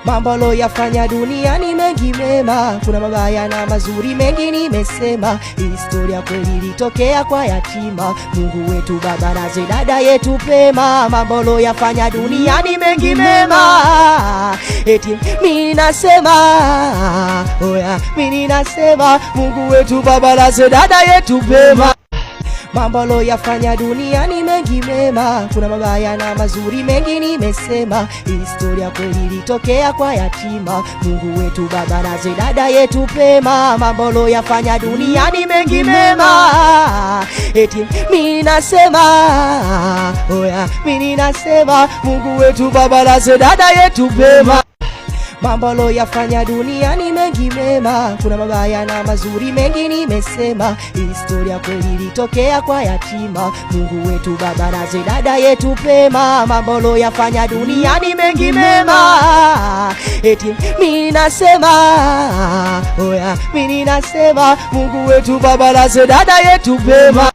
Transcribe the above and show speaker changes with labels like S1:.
S1: Mambo loyafanya duniani mengi mema, kuna mabaya na mazuri mengi nimesema. Historia kweli ilitokea kwa yatima, Mungu wetu baba na dada yetu pema. Mambo loyafanya duniani mengi mema, eti mimi nasema, oya mimi nasema, Mungu wetu baba na dada yetu pema. Mambo loyafanya duniani mengi mema, kuna mabaya na mazuri mengi nimesema. Historia kweli ilitokea kwa yatima, Mungu wetu baba na dada yetu pema. Mambo loyafanya duniani mengi mema, eti mimi nasema, oya mimi nasema, Mungu wetu baba na dada yetu pema. Mambo loyafanya duniani mengi mema, kuna mabaya na mazuri mengi nimesema. Historia kweli ilitokea kwa yatima, Mungu wetu baba na dada yetu pema. Mambo loyafanya duniani mengi mema, eti mimi nasema, oya mimi nasema, Mungu wetu baba na dada yetu pema.